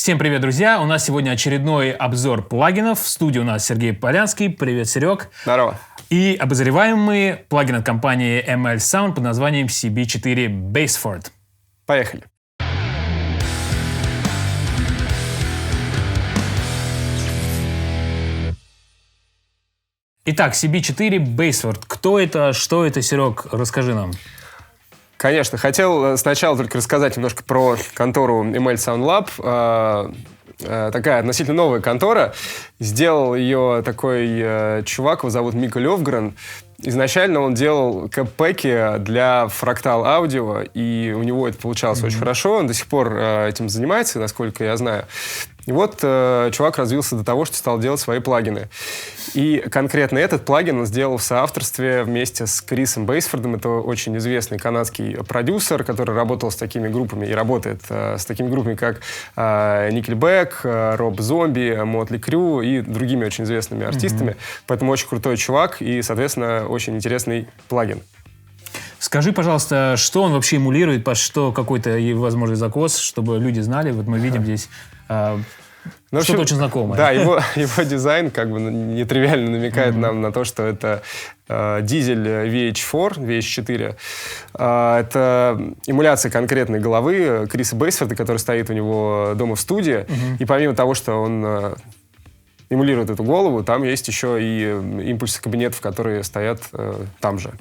Всем привет, друзья! У нас сегодня очередной обзор плагинов. В студии у нас Сергей Полянский. Привет, Серег. Здорово. И обозреваем мы плагин от компании ML Sound под названием CB4 Baseford. Поехали. Итак, CB4 Baseford. Кто это, что это, Серег? Расскажи нам. Конечно. Хотел сначала только рассказать немножко про контору ML Sound Lab. Такая относительно новая контора. Сделал ее такой чувак, его зовут Мика Левгрен. Изначально он делал кэп-пэки для Fractal Audio, и у него это получалось очень хорошо. Он до сих пор этим занимается, насколько я знаю. И вот чувак развился до того, что стал делать свои плагины. И конкретно этот плагин он сделал в соавторстве вместе с Крисом Бейсфордом. Это очень известный канадский продюсер, который работал с такими группами и работает с такими группами, как Nickelback, Роб Зомби, Мотли Крю и другими очень известными артистами. Поэтому очень крутой чувак и, соответственно, очень интересный плагин. Скажи, пожалуйста, что он вообще эмулирует, под что какой-то, возможно, закос, чтобы люди знали. Вот мы видим здесь что-то очень знакомое. Да, его дизайн как бы нетривиально намекает нам на то, что это дизель VH4. Это эмуляция конкретной головы Криса Бейсфорда, который стоит у него дома в студии. И помимо того, что он эмулирует эту голову, там есть еще и импульсы кабинетов, которые стоят там же.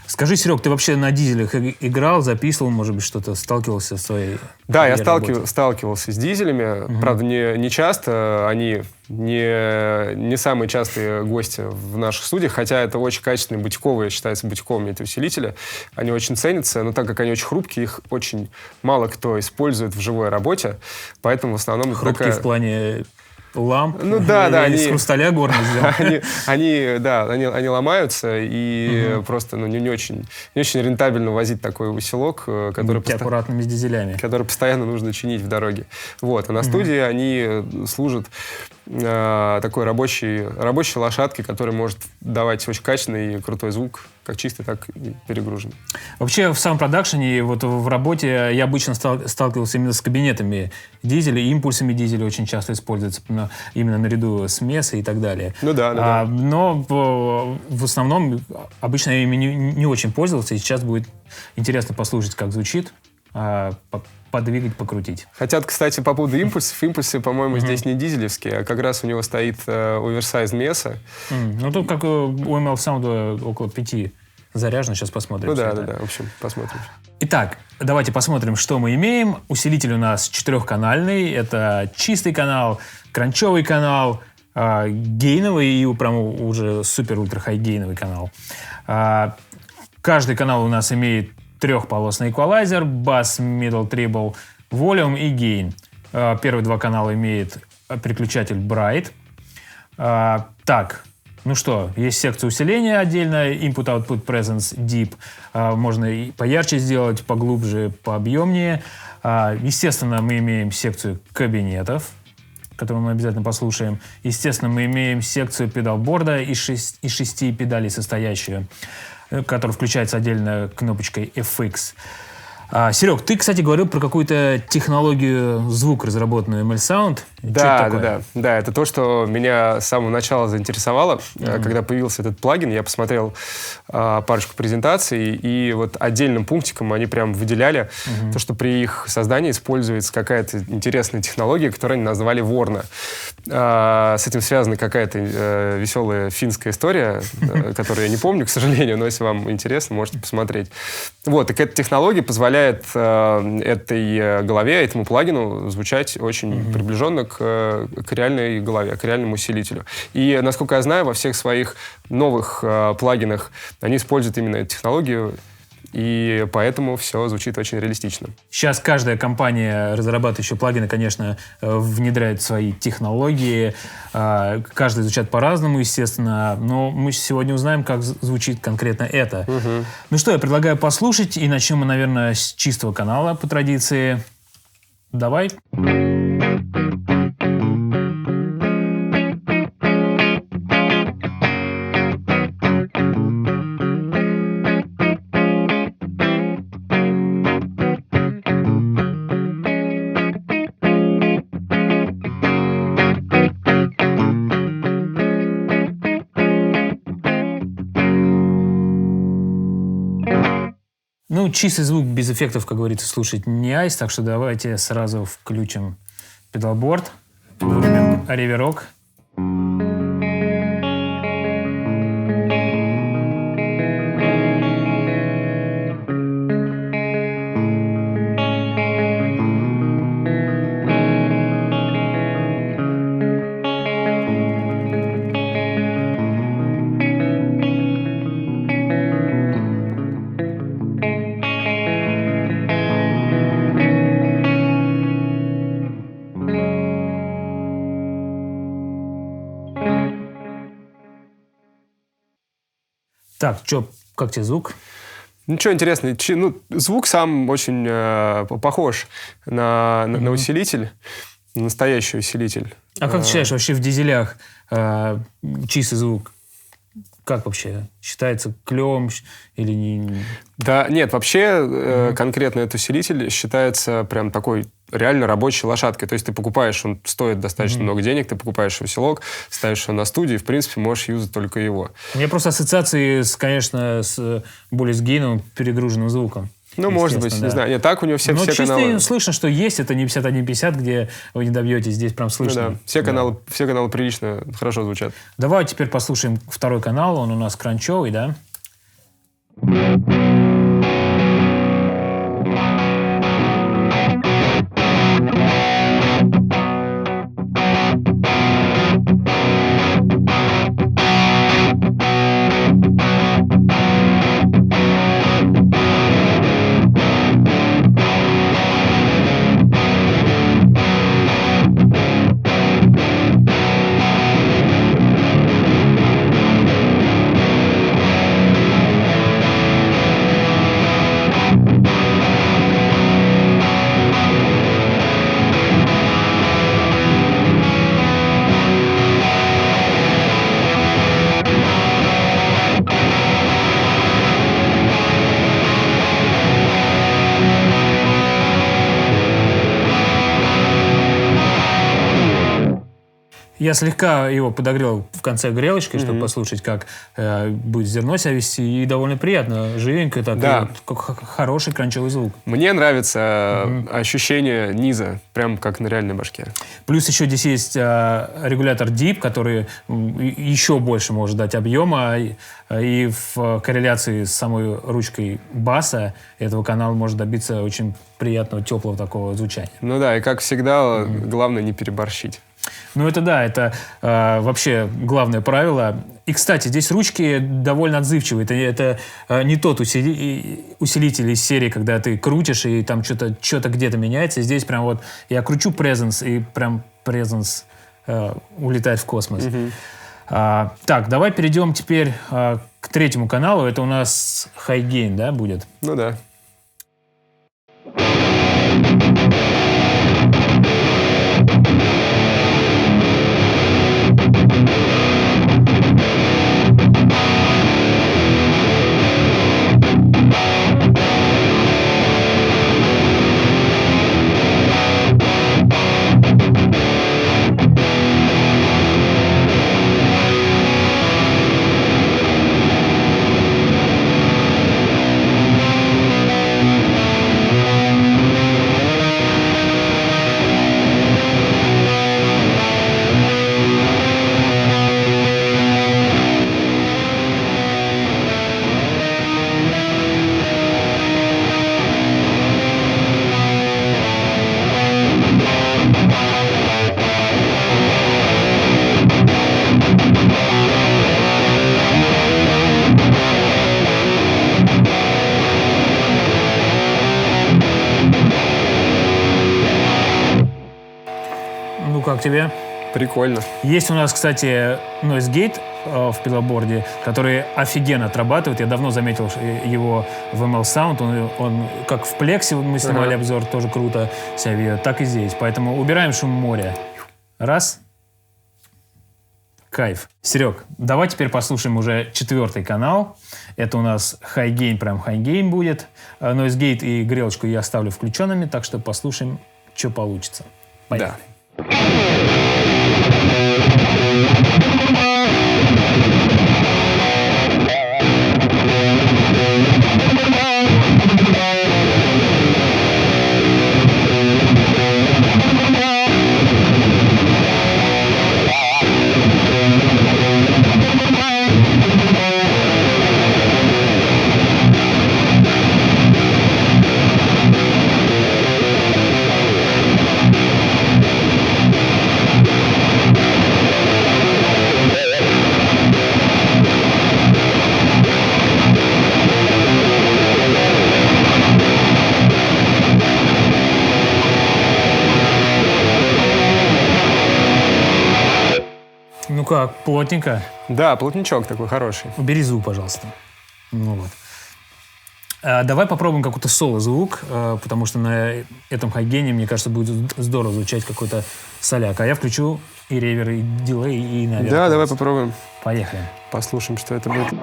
Скажи, Серег, ты вообще на дизелях играл, записывал, может быть, что-то сталкивался в своей Да, я сталкивался с дизелями, правда, не часто, они не самые частые гости в наших студиях, хотя это очень качественные бутиковые, считаются бутиковыми эти усилители, они очень ценятся, но так как они очень хрупкие, их очень мало кто использует в живой работе, поэтому в основном... Хрупкие в плане... ламп, ну да, из хрусталя горно сделаны. Они ломаются, и просто не очень рентабельно возить такой усилок, который аккуратными с дизелями. Который постоянно нужно чинить в дороге. Вот. А на студии они служат такой рабочей лошадкой, которая может давать очень качественный и крутой звук, как чистый, так и перегруженный. Вообще в самом продакшене, вот в работе я обычно сталкивался именно с кабинетами дизеля, импульсами дизеля очень часто используются именно наряду с месой и так далее. Ну да. Но в основном обычно я ими не очень пользовался, и сейчас будет интересно послушать, как звучит, подвигать, покрутить. Хотя, кстати, по поводу импульсов. Импульсы, по-моему, здесь не дизелевские, а как раз у него стоит оверсайз меса. Ну, тут как у ML Sound около 5 заряжено. Сейчас посмотрим. Ну да. В общем, посмотрим. Итак, давайте посмотрим, что мы имеем. Усилитель у нас 4-канальный. Это чистый канал, кранчевый канал, гейновый и прям уже супер-ультра-хай-гейновый канал. Каждый канал у нас имеет 3-полосный эквалайзер, бас, middle, treble, volume и gain. Первые 2 канала имеют переключатель Bright. Так, ну что, есть секция усиления отдельно, input, output, presence, deep. Можно и поярче сделать, поглубже, пообъемнее. Естественно, мы имеем секцию кабинетов, которую мы обязательно послушаем. Естественно, мы имеем секцию педалборда из 6 педалей состоящую, который включается отдельно кнопочкой FX. Серег, ты, кстати, говорил про какую-то технологию звук, разработанную ML Sound. Да, это то, что меня с самого начала заинтересовало. Когда появился этот плагин, я посмотрел парочку презентаций, и вот отдельным пунктиком они прям выделяли то, что при их создании используется какая-то интересная технология, которую они назвали Ворна. С этим связана какая-то веселая финская история, которую я не помню, к сожалению, но если вам интересно, можете посмотреть. Вот, так эта технология позволяет этой голове, этому плагину звучать очень приближенно к реальной голове, к реальному усилителю. И, насколько я знаю, во всех своих новых плагинах они используют именно эту технологию, и поэтому все звучит очень реалистично. Сейчас каждая компания, разрабатывающая плагины, конечно, внедряет свои технологии. Каждый звучат по-разному, естественно. Но мы сегодня узнаем, как звучит конкретно это. Ну что, я предлагаю послушать. И начнем мы, наверное, с чистого канала по традиции. Давай. чистый звук без эффектов, как говорится, слушать не айс, так что давайте сразу включим педалборд, врубим реверок. Так, как тебе звук? Ничего интересного. Звук сам очень похож на усилитель, настоящий усилитель. А как ты считаешь, вообще в дизелях чистый звук, как вообще? Считается клевым или не? Да, нет, вообще конкретно этот усилитель считается прям такой реально рабочей лошадкой. То есть ты покупаешь, он стоит достаточно много денег, ты покупаешь усилок, ставишь его на студию, и, в принципе, можешь юзать только его. У меня просто ассоциации, конечно, более с гейновым перегруженным звуком. Ну, может быть, да. Не знаю. Нет, так у него все чисто каналы... слышно, что есть, это не 5150, где вы не добьетесь, здесь прям слышно. Ну, да. Все каналы прилично, хорошо звучат. Давай теперь послушаем второй канал, он у нас кранчевый, да? Я слегка его подогрел в конце грелочкой, чтобы послушать, как будет зерно себя вести. И довольно приятно, живенько так. Да. Хороший кранчевый звук. Мне нравится ощущение низа, прям как на реальной башке. Плюс еще здесь есть регулятор Deep, который еще больше может дать объема. И в корреляции с самой ручкой баса этого канала может добиться очень приятного, теплого такого звучания. Ну да, и как всегда, главное не переборщить. Ну это да, это вообще главное правило. И, кстати, здесь ручки довольно отзывчивые. Это не тот усилитель из серии, когда ты крутишь, и там что-то где-то меняется. Здесь прям вот я кручу Presence, и прям Presence улетает в космос. Так, давай перейдем теперь к третьему каналу. Это у нас High Gain, да, будет? Ну да. Ну, как тебе? Прикольно. Есть у нас, кстати, Noise Gate в педалборде, который офигенно отрабатывает. Я давно заметил его в ML Sound. Он как в Plex мы снимали обзор, тоже круто себя ведет, так и здесь. Поэтому убираем шум моря. Раз. Кайф. Серег, давай теперь послушаем уже 4-й канал. Это у нас High Gain, прям High Gain будет. Noise Gate и грелочку я оставлю включенными, так что послушаем, что получится. Поехали. Да. как, плотненько. Да, плотничок такой хороший. Убери звук, пожалуйста. Ну вот. Давай попробуем какой-то соло-звук, потому что на этом хайгене, мне кажется, будет здорово звучать какой-то соляк. А я включу и ревер, и дилей, и наверх. Да, давай попробуем. Поехали. Послушаем, что это будет.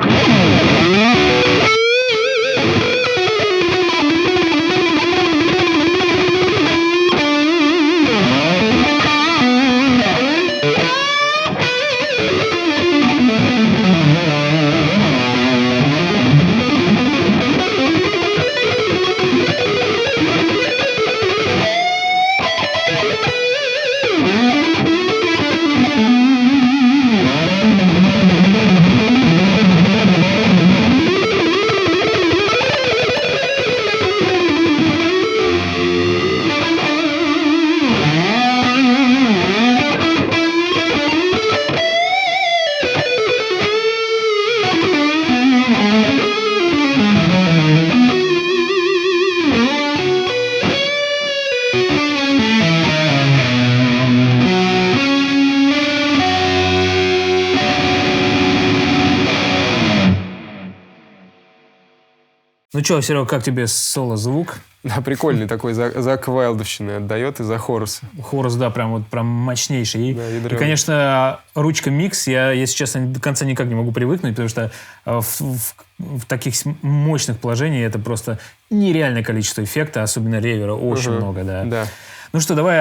Ну что, Серега, как тебе соло-звук? Да, прикольный такой, Зак Вайлдовщины отдает из-за Хоруса. Хорус, да, прям мощнейший. Да, и, конечно, ручка микс, я, если честно, до конца никак не могу привыкнуть, потому что в таких мощных положениях это просто нереальное количество эффекта, особенно ревера, очень много, да. Да. Ну что, давай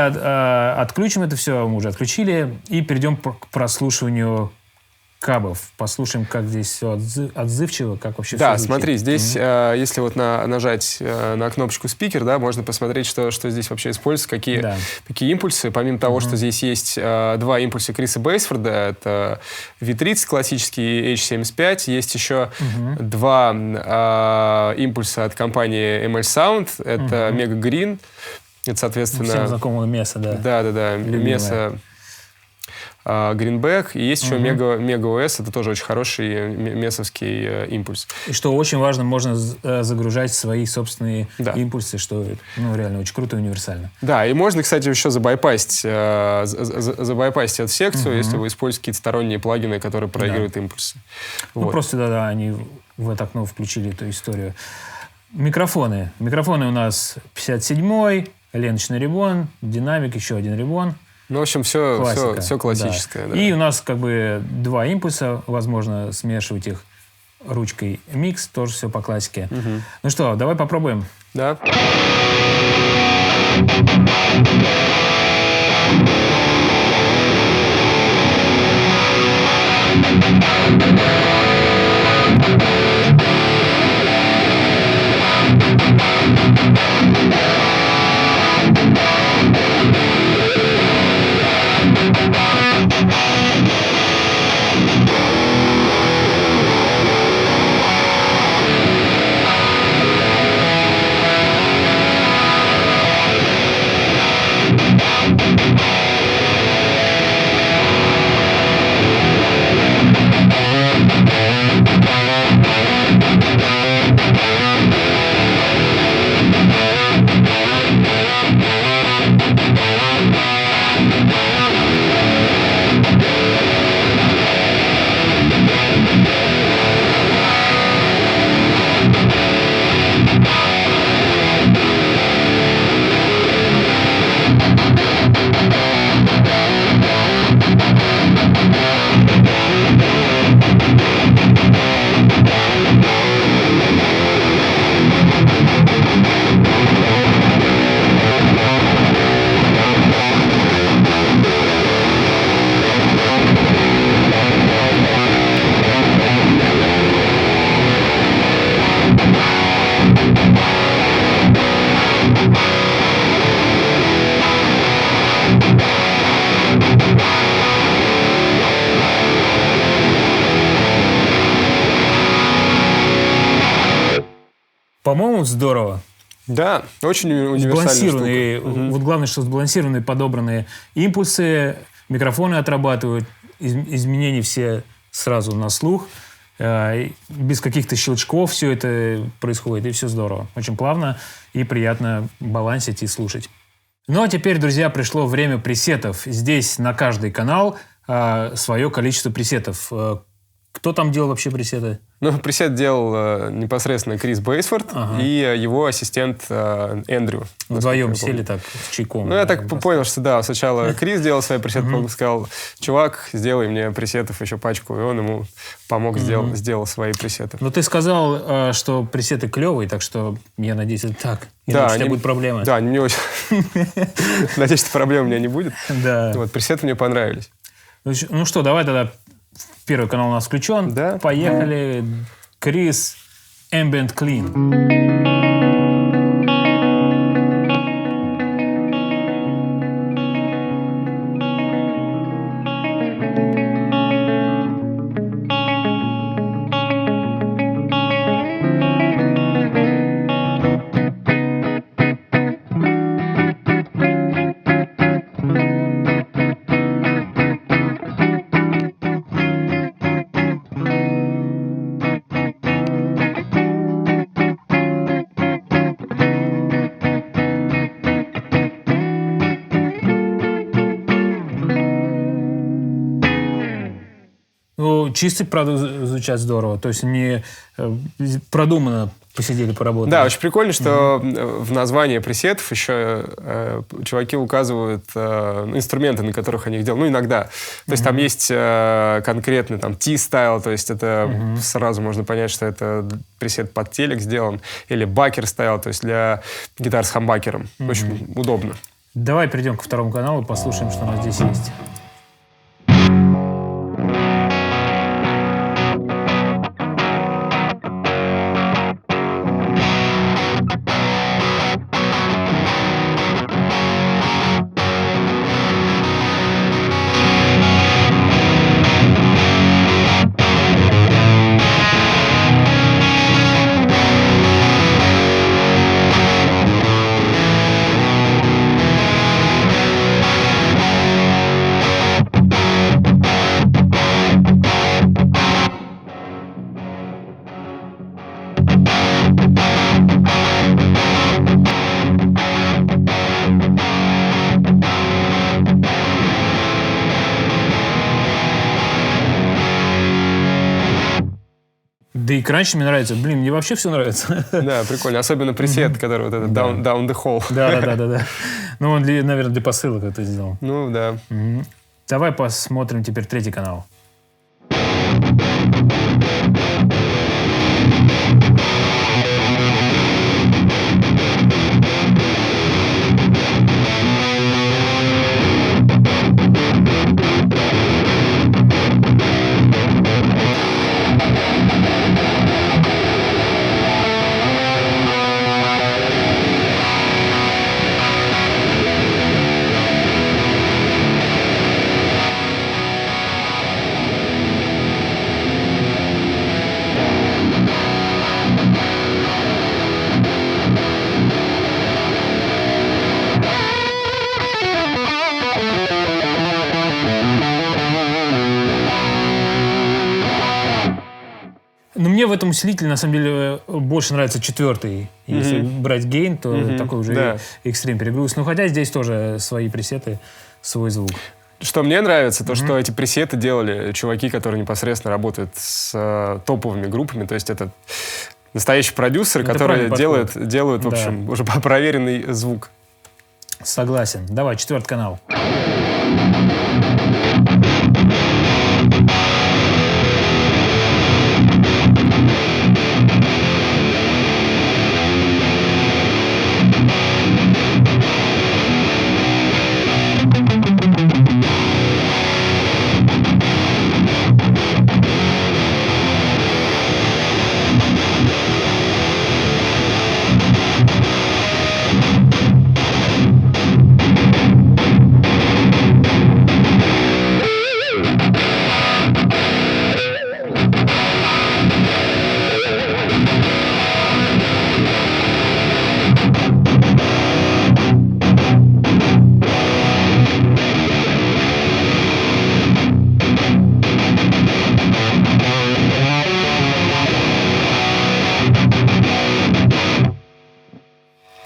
отключим это все, мы уже отключили, и перейдем к прослушиванию кабов. Послушаем, как здесь все отзывчиво, как вообще Да, все звучит. смотри, здесь, если вот нажать на кнопочку спикер, да, можно посмотреть, что здесь вообще используется, какие импульсы. Помимо того, что здесь есть два импульса Криса Бейсфорда, это V30 классический, H75, есть еще два импульса от компании ML Sound, это Mega Green, это, соответственно... Всем знакомое Меса, да. Да, Меса... Greenback, и есть еще Mega OS, это тоже очень хороший месовский импульс. И что очень важно, можно загружать свои собственные импульсы, что реально очень круто и универсально. Да, и можно, кстати, еще забайпасить эту секцию, если вы используете какие-то сторонние плагины, которые проигрывают импульсы. Ну, просто, они в это окно включили эту историю. Микрофоны. Микрофоны у нас 57-й, леночный рибон, динамик, еще один рибон. Ну, в общем, все классическое. Да. Да. И у нас два импульса, возможно, смешивать их ручкой микс, тоже все по классике. Ну что, давай попробуем. Да. По-моему, здорово. Да, очень универсальная штука. Вот главное, что сбалансированные подобранные импульсы, микрофоны отрабатывают, изменения все сразу на слух, без каких-то щелчков все это происходит, и все здорово. Очень плавно и приятно балансить и слушать. Ну а теперь, друзья, пришло время пресетов. Здесь на каждый канал свое количество пресетов. Кто там делал вообще пресеты? Ну, пресет делал непосредственно Крис Бейсфорд и его ассистент Эндрю. Вдвоем сели так в чайком. Ну, я так понял, что да, сначала Крис делал свои пресеты, потом сказал: чувак, сделай мне пресетов еще пачку, и он ему помог, сделал свои пресеты. Ну, ты сказал, что пресеты клевые, так что я надеюсь, это так. Да, у тебя будут проблемы. Да, не очень. Надеюсь, что проблем у меня не будет. Да. Вот, пресеты мне понравились. Ну что, давай тогда. Первый канал у нас включен. Да. Поехали. Крис, Ambient Clean. Ну, чистый, правда, звучат здорово. То есть не продуманно посидели, поработали. Да, очень прикольно, что в названии пресетов еще чуваки указывают инструменты, на которых они их делают. Ну, иногда. То есть там есть конкретный там T-стайл, то есть это сразу можно понять, что это пресет под телек сделан. Или бакер-стайл, то есть для гитар с хамбакером. Очень удобно. Давай перейдем ко второму каналу, послушаем, что у нас здесь есть. Да и кранч мне нравится. Блин, мне вообще все нравится. Да, прикольно. Особенно пресет, который вот этот down the hole. Да. Ну, он, наверное, для посылок это сделал. Ну, да. Давай посмотрим теперь третий канал. Ну, мне в этом усилителе, на самом деле, больше нравится четвертый. Если брать гейн, то такой уже экстрим перегруз. Ну, хотя здесь тоже свои пресеты, свой звук. Что мне нравится, то, что эти пресеты делали чуваки, которые непосредственно работают с топовыми группами. То есть это настоящие продюсеры, это которые делают, в общем, уже проверенный звук. Согласен. Давай, четвертый канал.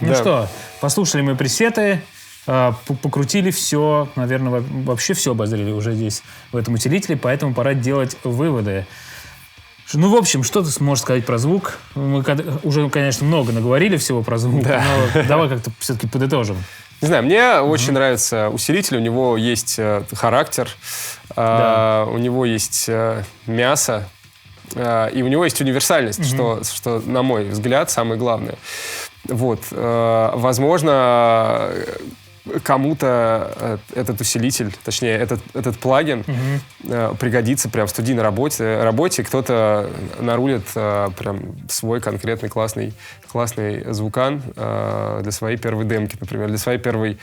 Ну что, послушали мы пресеты. покрутили все, наверное, вообще все обозрели уже здесь, в этом усилителе, поэтому пора делать выводы. Ну, в общем, что ты сможешь сказать про звук? Мы уже, конечно, много наговорили всего про звук, но давай как-то все-таки подытожим. Не знаю, мне очень нравится усилитель, у него есть характер, у него есть мясо, и у него есть универсальность, что, на мой взгляд, самое главное. Вот. Возможно, кому-то этот усилитель, точнее, этот плагин пригодится прям в студийной работе. Кто-то нарулит прям свой конкретный классный звукан для своей первой демки, например, для своей первой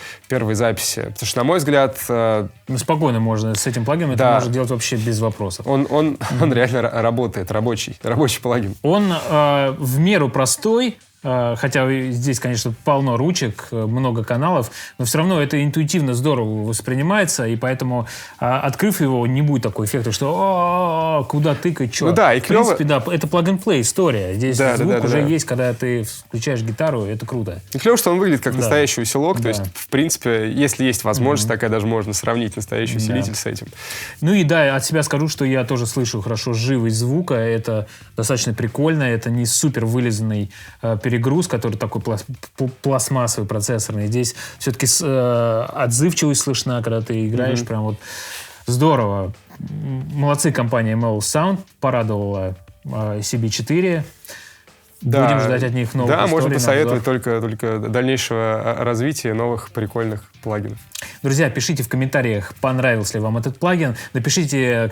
записи. Потому что, на мой взгляд... Ну, спокойно можно с этим плагином это можно делать вообще без вопросов. Он реально работает, рабочий плагин. Он в меру простой, хотя здесь, конечно, полно ручек, много каналов, но все равно это интуитивно здорово воспринимается, и поэтому, открыв его, не будет такого эффекта, что куда тыкать, что. Ну да, и клево. В принципе, да, это plug-and-play история. Здесь звук уже есть, когда ты включаешь гитару, это круто. И клево, что он выглядит как настоящий усилок, то есть, в принципе, если есть возможность, такая даже можно сравнить настоящий усилитель с этим. Ну и да, от себя скажу, что я тоже слышу хорошо живость звука, это достаточно прикольно, это не супер вылизанный перегруз, который такой пластмассовый, процессорный. Здесь все-таки отзывчивость слышна, когда ты играешь, прям вот здорово. Молодцы, компания ML Sound порадовала CB4. Будем ждать от них новых историй. Да, можно посоветовать только дальнейшего развития новых прикольных плагинов. Друзья, пишите в комментариях, понравился ли вам этот плагин. Напишите,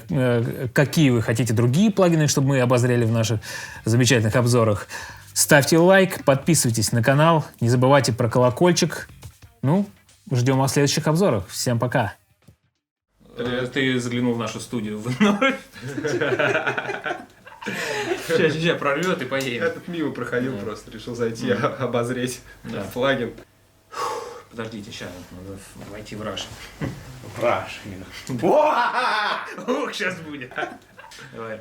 какие вы хотите другие плагины, чтобы мы обозрели в наших замечательных обзорах. Ставьте лайк, подписывайтесь на канал, не забывайте про колокольчик. Ну, ждем вас в следующих обзорах. Всем пока. Ты заглянул в нашу студию вновь. Сейчас прорвет и поедем. Этот мимо проходил просто, решил зайти, обозреть плагин. Подождите, сейчас надо войти в раш. В раш именно. Ух, сейчас будет. Давай.